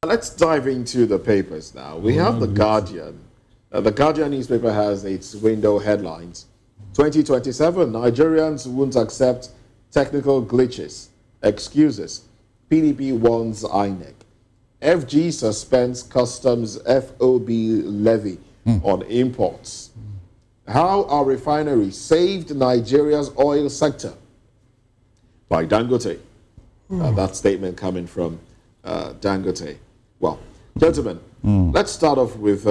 Let's dive into the papers now. We have The Guardian. The Guardian newspaper has its window headlines. 2027, Nigerians won't accept technical glitches. Excuses. PDP warns INEC. FG suspends customs FOB levy on imports. How our refinery saved Nigeria's oil sector by Dangote. That statement coming from Dangote. Well, gentlemen, let's start off with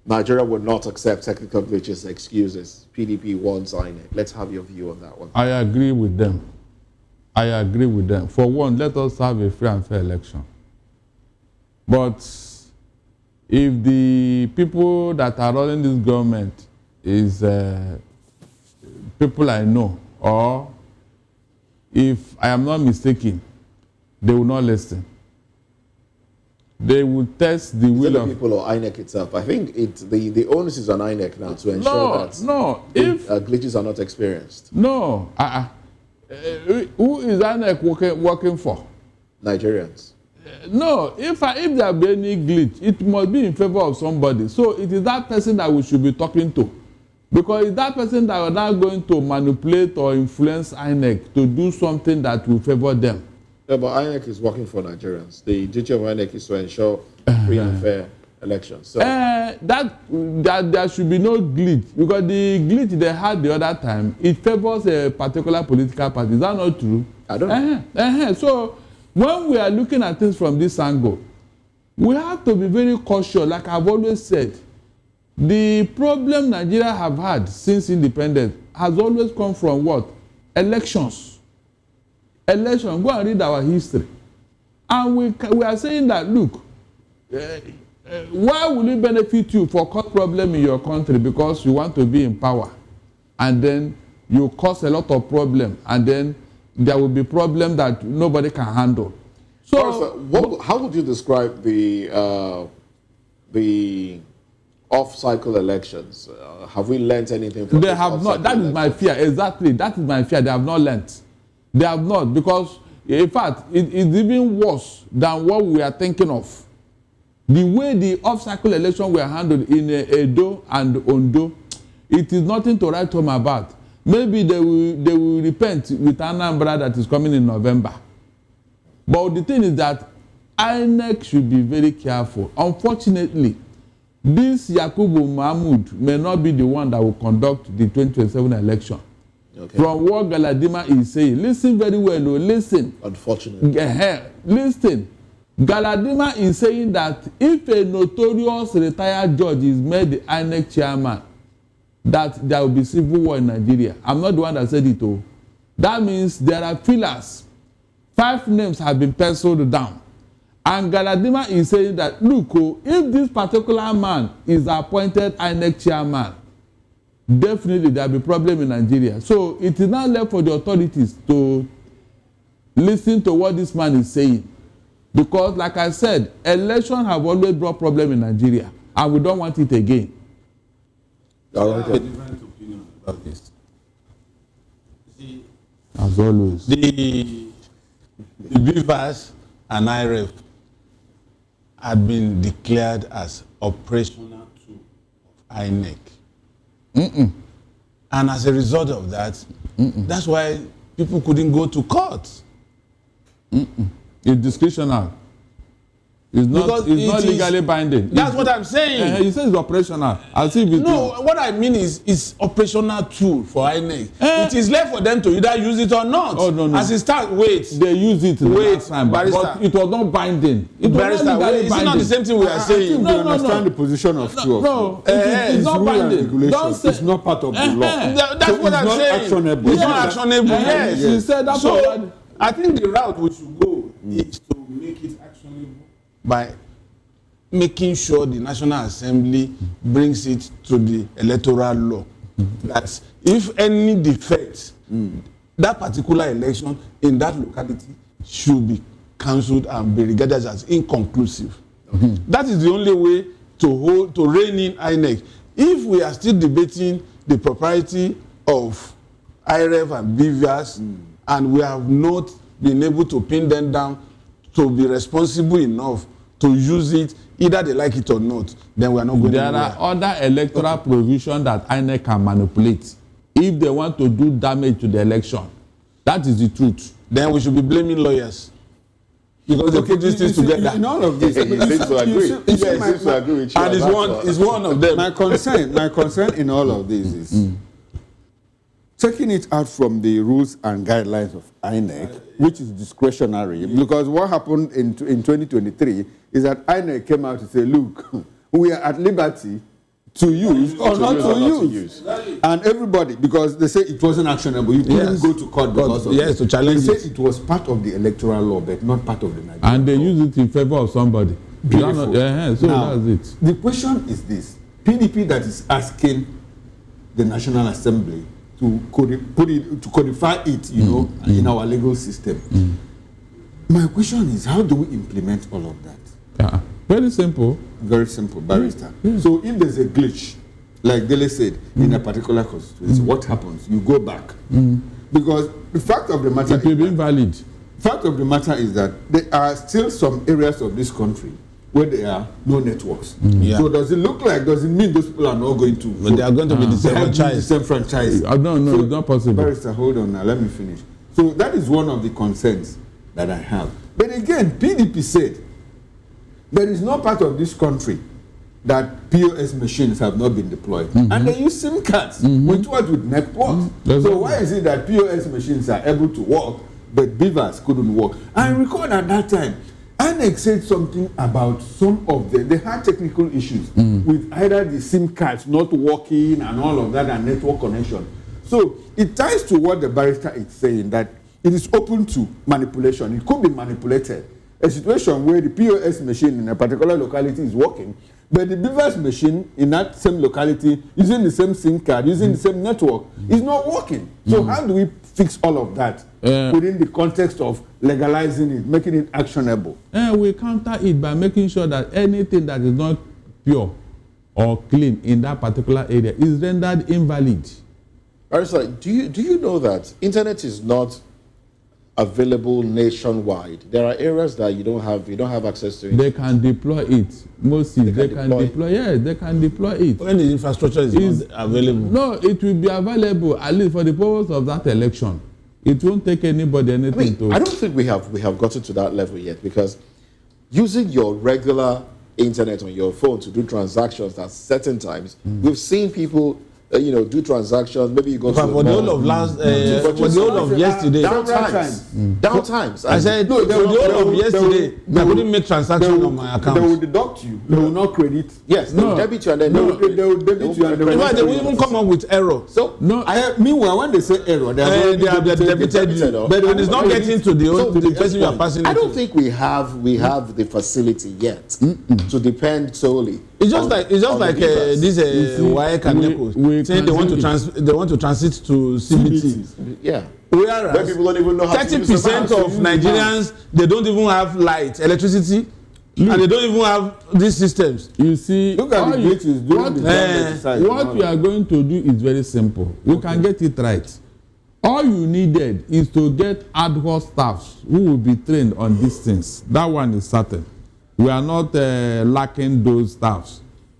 Nigeria will not accept technical glitches, excuses. PDP warns INEC. Let's have your view on that one. I agree with them. I agree with them. For one, let us have a free and fair election. But if the people that are running this government is people I know, or if I am not mistaken, they will not listen. They will test the will of people or INEC itself. I think the onus is on INEC now to ensure that if glitches are not experienced. No, who is INEC working for? Nigerians. No, if there be any glitch, it must be in favor of somebody. So it is that person that we should be talking to, because it's that person that are now going to manipulate or influence INEC to do something that will favor them. Yeah, but INEC is working for Nigerians. The duty of INEC is to ensure free and fair elections. So that there should be no glitch, because the glitch they had the other time, it favors a particular political party. Is that not true? I don't know. So when we are looking at things from this angle, we have to be very cautious. Like I've always said, the problem Nigeria have had since independence has always come from what? Elections. Election. Go and read our history, and we are saying that, look, why will it benefit you for cause problem in your country because you want to be in power, and then you cause a lot of problem, and then there will be problem that nobody can handle. So, how would you describe the off-cycle elections? Have we learned anything from They have not. That is my fear. Exactly. That is my fear. They have not learned. They have not, because in fact it's even worse than what we are thinking of. The way the off-cycle election were handled in Edo and Ondo, it is nothing to write home about. Maybe they will repent with Anambra that is coming in November. But the thing is that INEC should be very careful. Unfortunately, this Yakubu Mahmoud may not be the one that will conduct the 2027 election. Okay. From what Galadima is saying, listen very well. Listen. Unfortunately. Listen. Galadima is saying that if a notorious retired judge is made the INEC chairman, that there will be civil war in Nigeria. I'm not the one that said it. That means there are fillers. 5 names have been penciled down. And Galadima is saying that, look, if this particular man is appointed INEC chairman, definitely there will be problem in Nigeria. So it is now left for the authorities to listen to what this man is saying. Because, like I said, elections have always brought problem in Nigeria, and we don't want it again. I have a different opinion about this. See, as always, the Beavers and IREF had been declared as operational tool of INEC. And as a result of that, that's why people couldn't go to court. It's discretional. It's not legally binding. That's what I'm saying. You say it's operational. As if what I mean is it's operational tool for INEC. It is left for them to either use it or not. Oh, no. As it starts, wait. They use it last time, but it was not binding. It was not legally binding. It's not the same thing we are saying. No. Understand the position of two of you. It's not binding. Don't say it's not part of the law. That's what I'm saying. Actionable. It's not actionable. Yes. You said that. So I think the route we should go is to make it actionable by making sure the National Assembly brings it to the electoral law. That if any defect, that particular election in that locality should be cancelled and be regarded as inconclusive. That is the only way to rein in INEC. If we are still debating the propriety of IREF and BVAS, and we have not been able to pin them down to be responsible enough to use it, either they like it or not, then we are not going There anywhere. are other electoral provisions that INEC can manipulate if they want to do damage to the election. That is the truth. Then we should be blaming lawyers. Because they put these things together. In all of this, He seems to agree. He seems to agree with you. And it's one of them. my concern in all of this is taking it out from the rules and guidelines of INEC, which is discretionary. Because what happened in 2023 is that INEC came out to say, look, we are at liberty to use or not to use. And everybody, because they say it wasn't actionable, you couldn't go to court because of it. To challenge they it. say it was part of the electoral law, but not part of the Nigerian And they law. use it in favor of somebody. Beautiful. So Now, that's it. the question is this: PDP that is asking the National Assembly to codify it, in our legal system. My question is, how do we implement all of that? Yeah. Very simple. Very simple, barrister. So if there's a glitch, like Dele said, in a particular constituency, what happens? You go back. Because the fact of the matter It will be invalid. is that there are still some areas of this country where there are no networks. Yeah. So does it mean those people are not going to But they are going to be disenfranchised. disenfranchised? No, So, it's not possible. Barrister, hold on now, let me finish. So that is one of the concerns that I have. But again, PDP said there is no part of this country that POS machines have not been deployed. And they use SIM cards with networks. So why is it that POS machines are able to work, but beavers couldn't work? I recall at that time, INEC said something about some of they had technical issues with either the SIM cards not working and all of that and network connection. So it ties to what the barrister is saying, that it is open to manipulation. It could be manipulated. A situation where the POS machine in a particular locality is working, but the beavers machine in that same locality, using the same SIM card, using the same network, is not working. So how do we fix all of that within the context of legalizing it, making it actionable? We counter it by making sure that anything that is not pure or clean in that particular area is rendered invalid. Barrister, do you know that internet is not available nationwide? There are areas that you don't have access to. They can deploy it. Mostly they can deploy. Yes, they can deploy it. When the infrastructure is not available. No, it will be available at least for the purpose of that election. It won't take anybody anything to. I don't think we have gotten to that level yet, because using your regular internet on your phone to do transactions at certain times, we've seen people do transactions. Maybe you go to For the whole of yesterday. Downtimes. I said for the whole of yesterday, I couldn't make transactions on my account. They will deduct you. They will not credit. Yes, they will debit you and then They will debit you and In fact, they will even come up with error. So meanwhile, when they say error, they have debited you. But when it's not getting to the person you are passing it to. I don't think we have the facility yet to depend solely. It's just like this WAEC and NECO saying they want to transit to CBT. Yeah. Whereas Where people don't even know how to use the 30% mouse. of Nigerians, they don't even have light, electricity, and they don't even have these systems. You see, look at the glitches during the exercise. what we are going to do is very simple. We can get it right. All you needed is to get ad hoc staffs who will be trained on these things. That one is certain. We are not lacking those staffs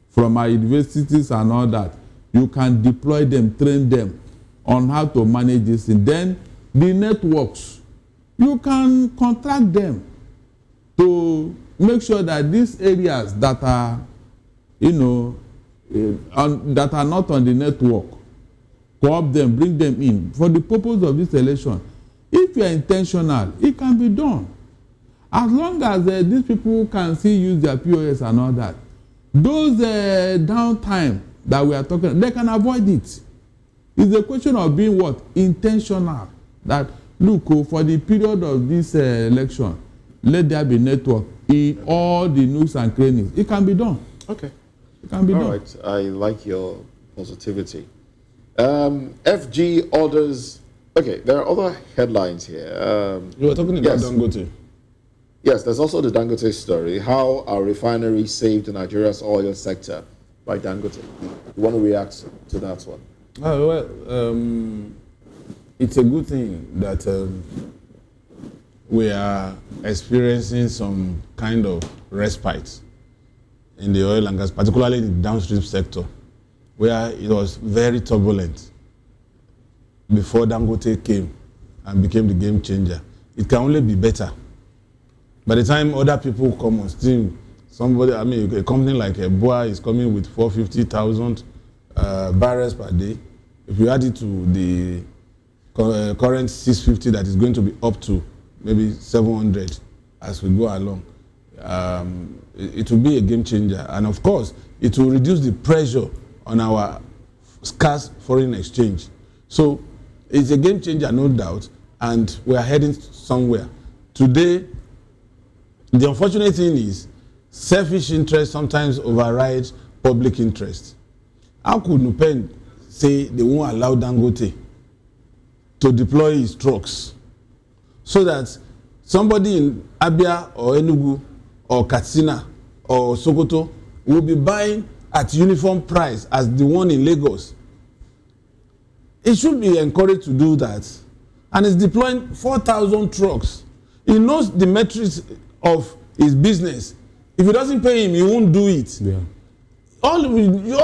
from our universities and all that. You can deploy them, train them on how to manage this thing. Then the networks, you can contract them to make sure that these areas that are, that are not on the network, co-op them, bring them in for the purpose of this election. If you are intentional, it can be done. As long as these people can still use their POS and all that, those downtime that we are talking, they can avoid it. It's a question of being what? Intentional. That, look, for the period of this election, let there be network in all the nooks and crannies. It can be done. Okay. It can be done. All right. I like your positivity. FG orders. Okay, there are other headlines here. You were talking about Dangote. Yes, there's also the Dangote story. How our refinery saved Nigeria's oil sector by Dangote. You want to react to that one? It's a good thing that we are experiencing some kind of respite in the oil and gas, particularly in the downstream sector, where it was very turbulent before Dangote came and became the game changer. It can only be better. By the time other people come on stream, a company like Boa is coming with 450,000 barrels per day. If you add it to the current 650 that is going to be up to maybe 700 as we go along, it will be a game changer. And of course, it will reduce the pressure on our scarce foreign exchange. So it's a game changer, no doubt, and we are heading somewhere. Today, the unfortunate thing is selfish interest sometimes overrides public interest. How could Nupeng say they won't allow Dangote to deploy his trucks so that somebody in Abia or Enugu or Katsina or Sokoto will be buying at uniform price as the one in Lagos? He should be encouraged to do that. And he's deploying 4,000 trucks. He knows the metrics of his business. If he doesn't pay him, he won't do it. Yeah. All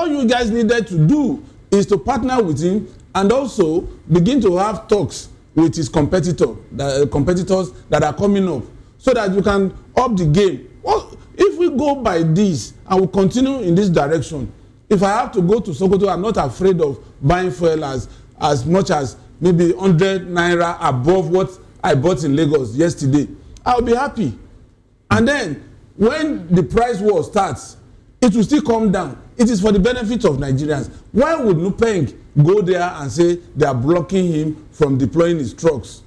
you guys needed to do is to partner with him and also begin to have talks with his competitors that are coming up so that you can up the game. Well, if we go by this and we continue in this direction, if I have to go to Sokoto, I'm not afraid of buying fuel as much as maybe 100 naira above what I bought in Lagos yesterday. I'll be happy. And then when the price war starts, it will still come down. It is for the benefit of Nigerians. Why would Nupeng go there and say they are blocking him from deploying his trucks?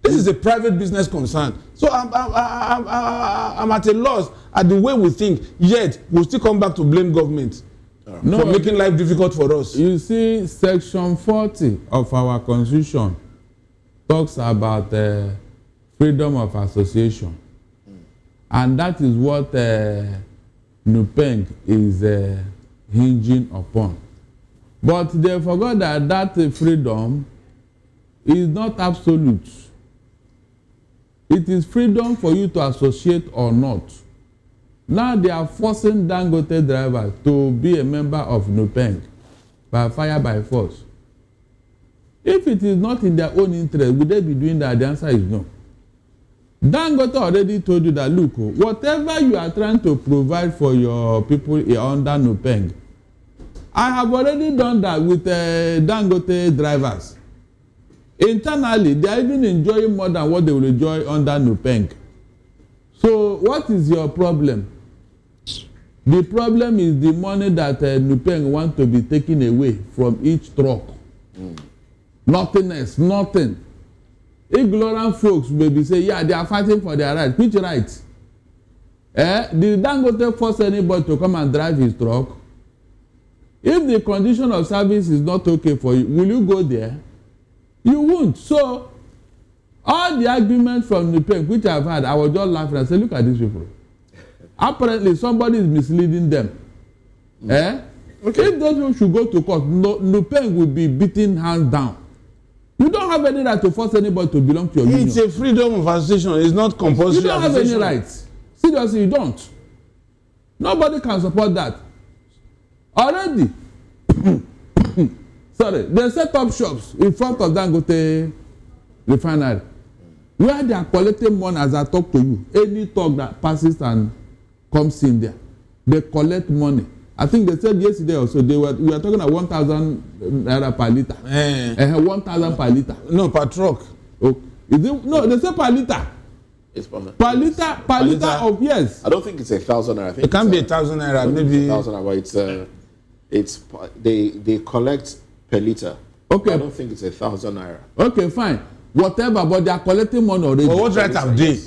This is a private business concern. So I'm at a loss at the way we think, yet we'll still come back to blame government for making life difficult for us. You see, Section 40 of our Constitution talks about freedom of association. And that is what Nupeng is hinging upon. But they forgot that freedom is not absolute. It is freedom for you to associate or not. Now they are forcing Dangote drivers to be a member of Nupeng by fire by force. If it is not in their own interest, would they be doing that? The answer is no. Dangote already told you that, look, whatever you are trying to provide for your people under Nupeng, I have already done that with Dangote drivers. Internally, they are even enjoying more than what they will enjoy under Nupeng. So what is your problem? The problem is the money that Nupeng wants to be taken away from each truck. Nothing else, nothing. Ignorant folks may be saying, yeah, they are fighting for their rights. Which rights? Did Dangote force anybody to come and drive his truck? If the condition of service is not okay for you, will you go there? You won't. So, all the arguments from Nupeng, which I've had, I was just laughing and said, look at these people. Apparently, somebody is misleading them. Okay. If those people should go to court, Nupeng will be beaten hands down. You don't have any right to force anybody to belong to your union. It's a freedom of association. It's not compulsory. You don't have any rights. Seriously, you don't. Nobody can support that. Already, sorry, they set up shops in front of Dangote refinery where they are collecting money as I talk to you. Any talk that passes and comes in there, they collect money. I think they said yesterday also we were talking about 1,000 naira per liter. 1,000 per liter. No, per truck. Oh, is it? No, they say per liter. It's per liter of, yes. I don't think it's 1,000 naira. I think it can be 1,000 naira, maybe 1,000 naira. It's they collect per liter. Okay. I don't think it's 1,000 naira. Okay, fine. Whatever, but they are collecting money already. But what right have they?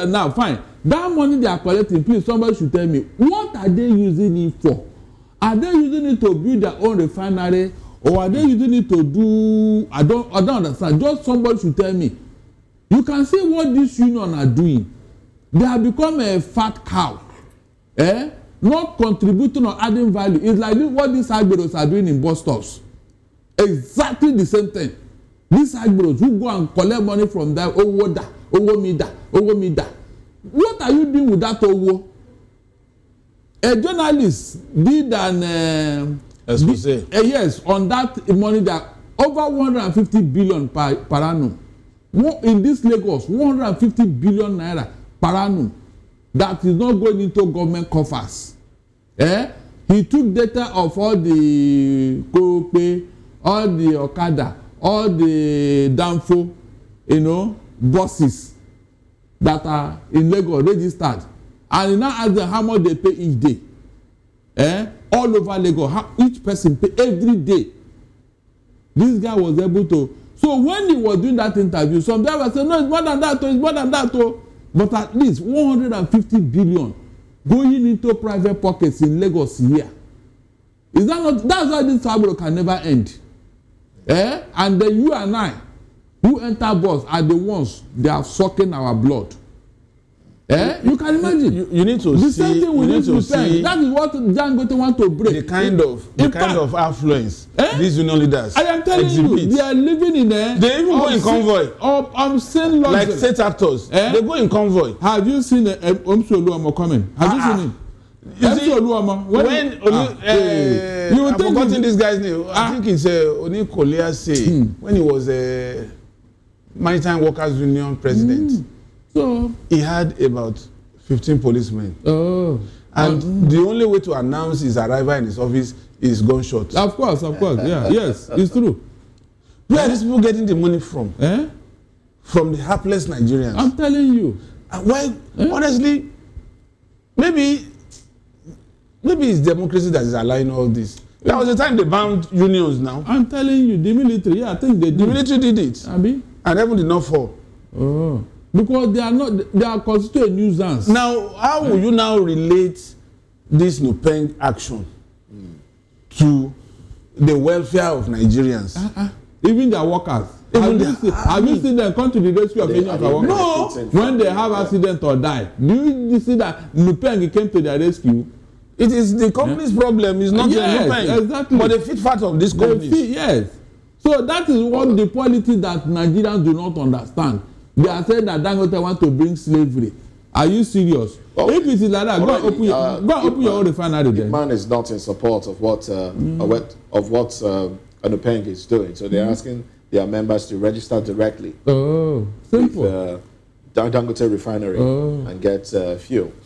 Now, fine. That money they are collecting, please, somebody should tell me, what are they using it for? Are they using it to build their own refinery, or are they using it to do? I don't understand. Just somebody should tell me. You can see what this union are doing. They have become a fat cow, not contributing or adding value. It's like what these agberos are doing in bus stops. Exactly the same thing. These agberos who go and collect money from their own water owó mi dà, owó mi dà. What are you doing with that owó? A journalist did an yes, on that money that over 150 billion per annum. In this Lagos, 150 billion naira per annum that is not going into government coffers. He took data of all the Kope, all the Okada, all the Danfo, buses that are in Lagos registered, and he now ask them how much they pay each day. All over Lagos, how each person pay every day. This guy was able to. So when he was doing that interview, some drivers said, no, it's more than that, it's more than that. But at least 150 billion going into private pockets in Lagos here. Is that not? That's why this trouble can never end. And then you and I, who enter bus, are the ones they are sucking our blood. You can imagine. You need to the see. Same thing we need to see. That is what Dangote want to break. The kind of affluence these union leaders I am telling exhibit. you, they are living in a. They even go in convoy. I'm saying like state actors. They go in convoy. Have you seen Omsi Oluomo coming? Have you seen him? Omsi Oluomo. You would think forgotten this guy's name. I think it's Oni Kolia say when he was a Maritime Workers Union president. So he had about 15 policemen. And the only way to announce his arrival in his office is gunshots. Of course, yeah, yes, it's true. Where are these people getting the money from? From the hapless Nigerians. I'm telling you. Why? Honestly, maybe it's democracy that is allowing all this. That was the time they banned unions. Now I'm telling you, the military. Yeah, I think they did. The military did it. Abi? And heaven did not fall. Because they are not. They are constitute a nuisance. Now, how will you now relate this Nupeng action to the welfare of Nigerians? Even their workers. Have you seen them come to the rescue of any of our workers? No. When they have accident or die, do you see that Nupeng came to their rescue? It is the company's problem. It's not Nupeng. Exactly. But the fit part of this company. Yes. So that is what the politics that Nigerians do not understand. They are saying that Dangote want to bring slavery. Are you serious? If it is like that, go open your own refinery then. Man is not in support of what Nupeng is doing. So they're asking their members to register directly. Simple. With Dangote refinery and get fuel.